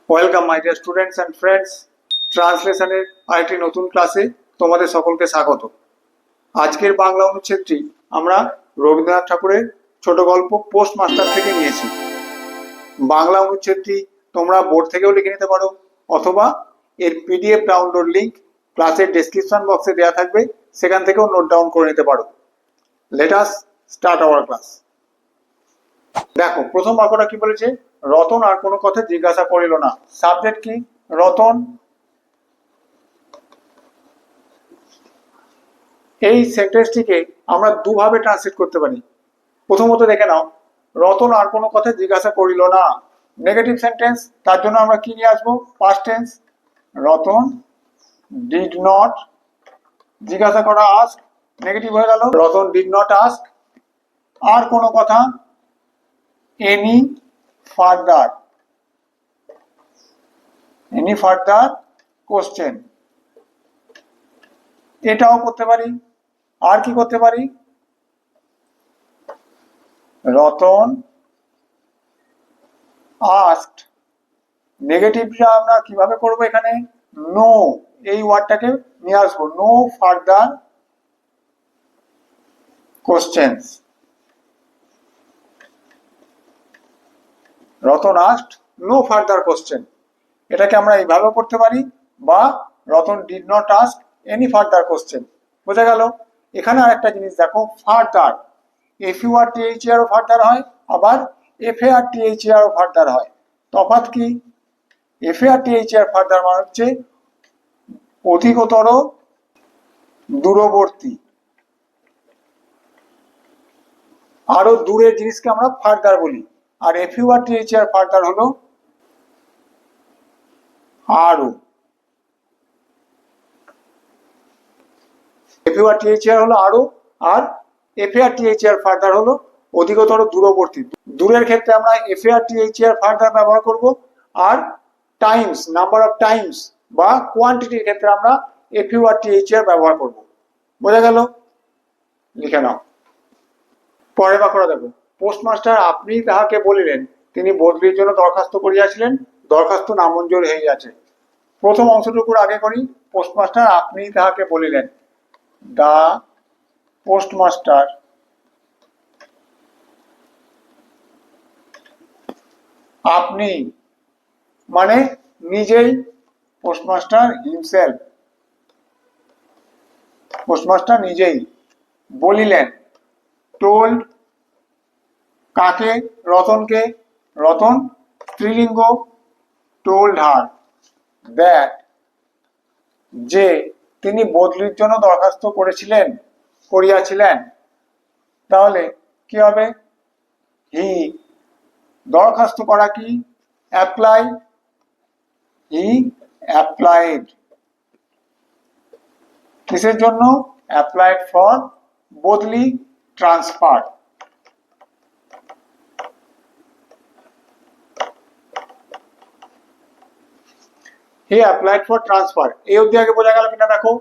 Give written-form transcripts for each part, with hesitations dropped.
Welcome my dear students and friends, ট্রান্সলেশনের আরেকটি নতুন ক্লাসে তোমাদের সকলকে স্বাগত। আজকের বাংলা অনুচ্ছেদটি আমরা রবীন্দ্রনাথ ঠাকুরের ছোট গল্প পোস্ট মাস্টার থেকে নিয়েছি। বাংলা অনুচ্ছেদটি তোমরা বোর্ড থেকেও লিখে নিতে পারো অথবা এর পিডিএফ ডাউনলোড লিঙ্ক ক্লাসের ডেসক্রিপশন বক্সে দেওয়া থাকবে, সেখান থেকেও নোট ডাউন করে নিতে পারো। Let us start our class. দেখো, প্রথম বাক্যটা কি বলেছে? রতন আর কোনো কথা জিজ্ঞাসা করিল না। সাবজেক্ট কি? রতন। এই সেন্টেন্সটিকে আমরা দুভাবে ট্রান্সলেট করতে পারি। প্রথমত দেখে নাও, রতন আর কোনো কথা জিজ্ঞাসা করিল না, নেগেটিভ সেন্টেন্স। তার জন্য আমরা কি নিয়ে আসবো? Past tense. Ratan did not, জিজ্ঞাসা করা আস্ক, নেগেটিভ হয়ে গেল। রতন ডিড নট আস্ক আর কোনো কথা, any further, any further question. এটাও করতে পারি। আর কি করতে পারি? রতন আস্কড, নেগেটিভটা আমরা কিভাবে করব? এখানে নো, এই ওয়ার্ডটাকে নিয়ে আসবো। No further questions. Ratan asked no further question, এটাকে আমরা এইভাবে করতে পারি। বা Ratan did not ask any further question. বোঝা গেল? এখানে আর একটা জিনিস দেখো, ফার্দার, FURTHER ও ফার্দার হয়, আবার FARTHER ও ফার্দার হয়। তফাৎ কি? FARTHER ফার্দার মানে হচ্ছে অধিকতর, দূরবর্তী, আরো দূরের জিনিসকে আমরা ফার্দার বলি। আর FURTHER ফার্দার হলো আরো। FURTHER হলো আরো, আর FARTHER ফার্দার হলো অধিকতর, দূরবর্তী। দূরের ক্ষেত্রে আমরা FARTHER ফার্দার ব্যবহার করব। আর টাইমস, নাম্বার অফ টাইমস বা কোয়ান্টিটির ক্ষেত্রে আমরা FURTHER ব্যবহার করব। বোঝা গেল? লিখে নাও। পরের বাক্যটা দেখো, পোস্টমাস্টার আপনি তাহাকে বলিলেন, তিনি বদলির জন্য দরখাস্ত করিয়াছিলেন, দরখাস্ত নামঞ্জুর হইয়াছে। প্রথম অংশটুকুর আগে করি। পোস্টমাস্টার আপনি তাহাকে বলিলেন, দা পোস্টমাস্টার আপনি মানে নিজেই, পোস্টমাস্টার হিমসেলফ, পোস্টমাস্টার নিজেই। বলিলেন, টোল্ড কাকে? রতনকে। রতন স্ত্রীলিঙ্গ। টোল্ড হার দ্যাট, যে তিনি বদলির জন্য দরখাস্ত করিয়াছিলেন। তাহলে কি হবে? হি, দরখাস্ত করা কি? অ্যাপ্লাই, হি অ্যাপ্লাইড। কিসের জন্য? অ্যাপ্লাইড ফর বদলি, transfer. He applied for transfer. এই অবধি আগে বোঝা গেল কিনা দেখো।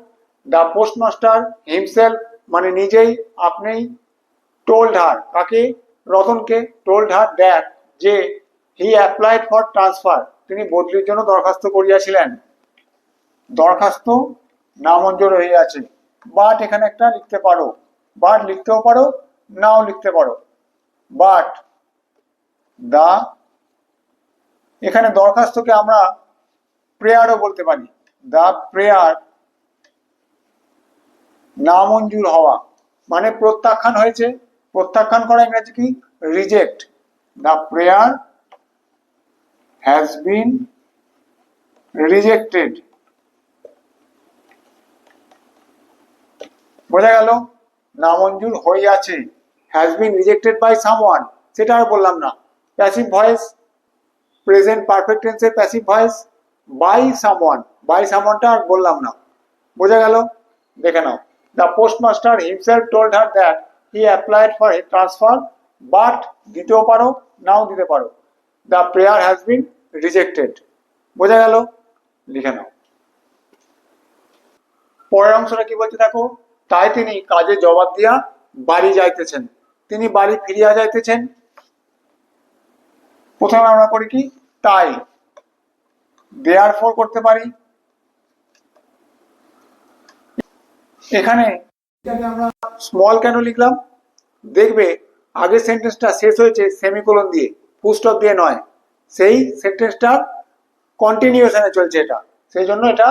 দ্য পোস্টমাস্টার হিমসেলফ মানে নিজেই, আপনি। টোল্ড হার কাকে? রতনকে। টোল্ড হার দ্যাট, যে হি অ্যাপ্লাইড ফর ট্রান্সফার, তিনি বদলির জন্য দরখাস্ত করিয়াছিলেন। দরখাস্ত নামঞ্জুর হইয়াছে। বাট এখানে একটা লিখতে পারো, বাট লিখতেও পারো, নাও লিখতে পারো। বাট দা, এখানে দরখাস্তকে আমরা প্রেয়ারও বলতে পারি। দা প্রেয়ার, নামঞ্জুর হওয়া মানে প্রত্যাখ্যান হয়েছে। প্রত্যাখ্যান করা ইংরেজি কি? Reject. The prayer has been rejected. বোঝা গেল? নামঞ্জুর হইয়াছে, has been rejected by someone, সেটা আর বললাম না। প্যাসিভ ভয়েস, প্রেজেন্ট পারফেক্ট টেন্সের passive voice, by someone, by সামওয়ানটা আর বললাম না। বোঝা গেল? দেখে নাও। The postmaster himself told her that he applied for transfer, but দিতেও পারো, নাও দিতে পারো। The prayer has been rejected. বোঝা গেল? লিখে নাও। পরের অংশটা কি বলতে দেখো, তাই তিনি কাজে জবাব দিয়া বাড়ি যাইতেছেন। তিনি বাড়ি ফিরিয়া যাইতেছেন। প্রথমে আমরা করি কি? তাই, দেয়ারফর করতে পারি। এখানে আমরা স্মল কেন লিখলাম, দেখবে আগের সেন্টেন্সটা শেষ হয়েছে সেমিকোলন দিয়ে, ফুল স্টপ দিয়ে নয়, সেই সেন্টেন্সটার কন্টিনিউশনে চলছে এটা, সেই জন্য এটা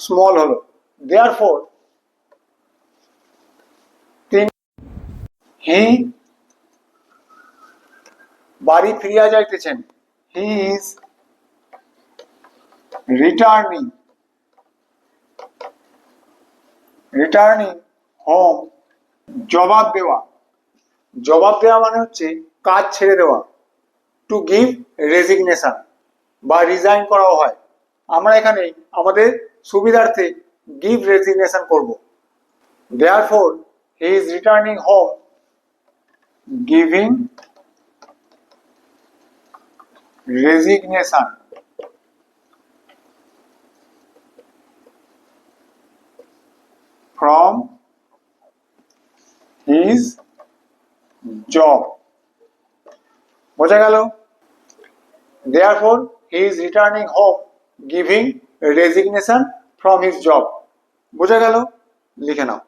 স্মল হলো। দেয়ারফর হি বাড়ি ফিরিয়া যাইতেছেন, হি ইজ রিটার্নিং হোম। জবাব দেওয়া, জবাব দেওয়া মানে হচ্ছে কাজ ছেড়ে দেওয়া, টু গিভ রেজিগনেশন বা রিজাইন করাও হয়। আমরা এখানে আমাদের সুবিধার্থে গিভ রেজিগনেশন করব। Therefore he is returning home giving resignation from his job। বোঝা গেল? Therefore he is returning home giving resignation from his job। বোঝা গেল? লিখে নাও।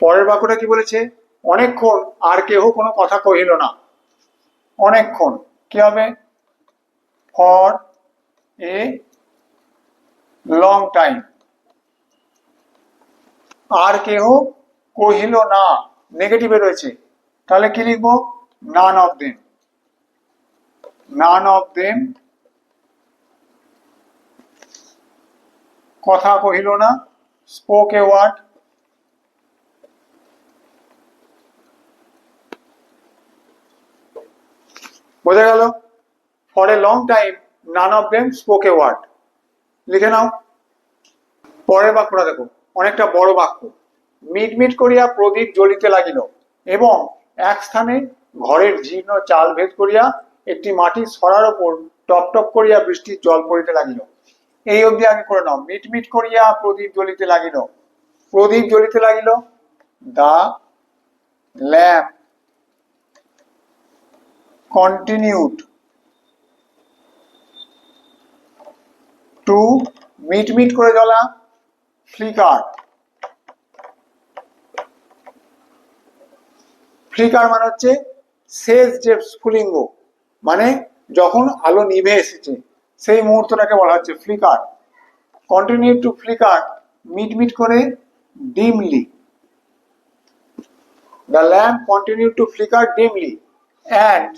পরের বাক্যটা কি বলেছে, অনেকক্ষণ আর কেহ কোনো কথা কহিল না। অনেকক্ষণ কি হবে, ফর এ লং টাইম। আর কেহ কহিল না, নেগেটিভে রয়েছে, তাহলে কি লিখবো, none of them. None of them কথা কহিল না, স্পোক এ ওয়ার্ড। বোঝা গেল? For a long time none of them spoke a word. লিখে নাও। পরের বাক্যটা দেখো, অনেকটা বড় বাক্য। মিট মিট করিয়া প্রদীপ জ্বলিতে লাগিল এবং এক স্থানে ঘরের জীর্ণ চাল ভেদ করিয়া একটি মাটির সরার ওপর টপ টপ করিয়া বৃষ্টির জল পড়িতে লাগিল। এই অবধি আগে করে নাও। মিট মিট করিয়া প্রদীপ জ্বলিতে লাগিল, প্রদীপ জ্বলিতে লাগিল, দা ল্যাম্প continued to মিট মিট করে জ্বলা, ফ্লিকার। ফ্লিকার মানে হচ্ছে শেষ যে স্ফুলিঙ্গ, মানে যখন আলো নিভে এসেছে সেই মুহূর্তটাকে বলা হচ্ছে ফ্লিকার। কন্টিনিউ টু ফ্লিকার, মিট মিট করে, dimly. The lamp continue to flicker dimly and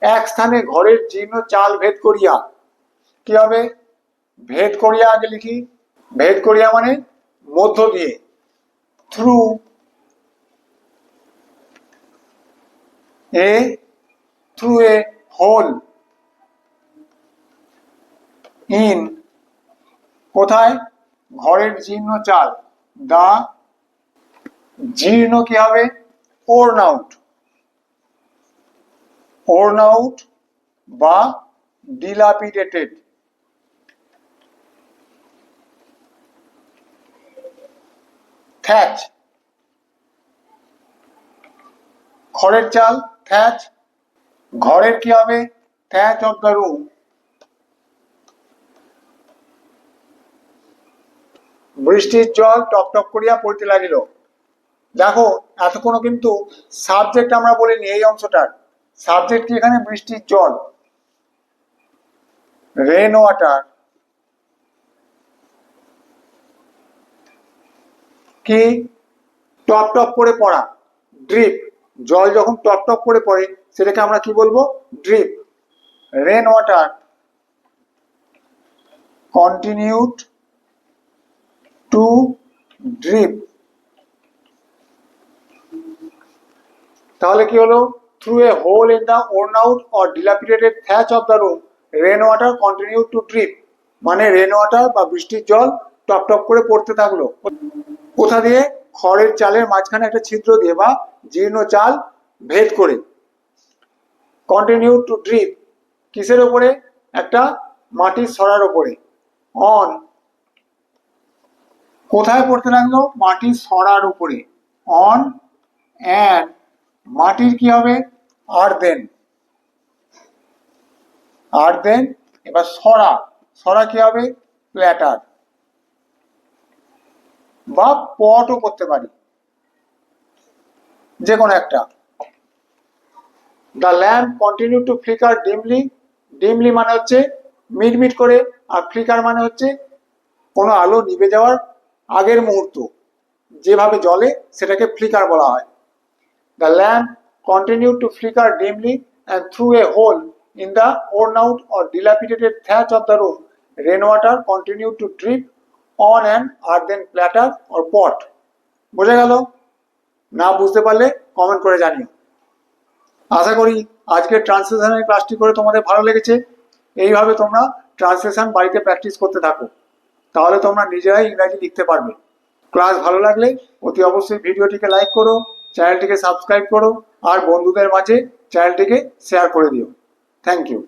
এক স্থানে ঘরের জীর্ণ চাল ভেদ করিয়া। কি হবে, ভেদ করিয়া আগে লিখি। ভেদ করিয়া মানে মধ্য দিয়ে, থ্রু এ হোল ইন, কোথায়, ঘরের জীর্ণ চাল। দা জীর্ণ কি হবে, ওর্ন আউট, ওর্ন আউট বা ডিলাপিডেটেড। থ্যাচ, খড়ের চাল, থ্যাচ। ঘরের কি হবে, থ্যাচ অফ দ্য রুম। বৃষ্টির জল টপ টপ করিয়া পড়তে লাগিল। দেখো এতক্ষণ কিন্তু সাবজেক্ট আমরা বলিনি এই অংশটার, সাবজেক্ট কি এখানে বৃষ্টির জল, রেন ওয়াটার। কি, টপ টপ করে পড়া, ড্রিপ। জল যখন টপ টপ করে পড়ে সেটাকে আমরা কি বলবো, drip. Rain water continued to drip. তাহলে কি হলো, through a hole in the worn out or dilapidated thatch of the room rain water continue to drip, মানে রেন ওয়াটার বা বৃষ্টির জল টপ টপ করে পড়তে থাকলো। কোথা দিয়ে, খড়ের চালের মাঝখানে একটা ছিদ্র দিয়ে বা জীর্ণ চাল ভেদ করে। কন্টিনিউ টু ড্রিপ কিসের ওপরে, একটা মাটির সরার ওপরে। অন, কোথায় পড়তে লাগলো, মাটির সরার উপরে। অন অ্যান্ড, মাটির কি হবে, আর্দেন। আর দেন এবার সরা, সরা কি হবে? প্ল্যাটার বা পটও করতে পারি, যে কোনো একটা। The lamp continue to flicker dimly, dimly মানে হচ্ছে মিটমিট করে, আর ফ্লিকার মানে হচ্ছে কোনো আলো নিভে যাওয়ার আগের মুহূর্ত যেভাবে জ্বলে সেটাকে ফ্লিকার বলা হয়। The lamp continued to flicker dimly, and through a hole in the worn out or dilapidated thatch of the room, rainwater continued to drip on an earthen platter or pot. বোঝা গেল? না বুঝতে পারলে comment করে জানিও। আশা করি আজকের ট্রান্সলেশনের ক্লাসটি করে তোমাদের ভালো লেগেছে। এইভাবে তোমরা ট্রান্সলেশন বাড়িতে প্র্যাকটিস করতে থাকো, তাহলে তোমরা নিজেরাই ইংরাজি লিখতে পারবে। ক্লাস ভালো লাগলে অতি অবশ্যই ভিডিওটিকে লাইক করো, চ্যানেলটিকে সাবস্ক্রাইব করো, আর বন্ধুদের মাঝে চ্যানেলটিকে শেয়ার করে দিও। Thank you.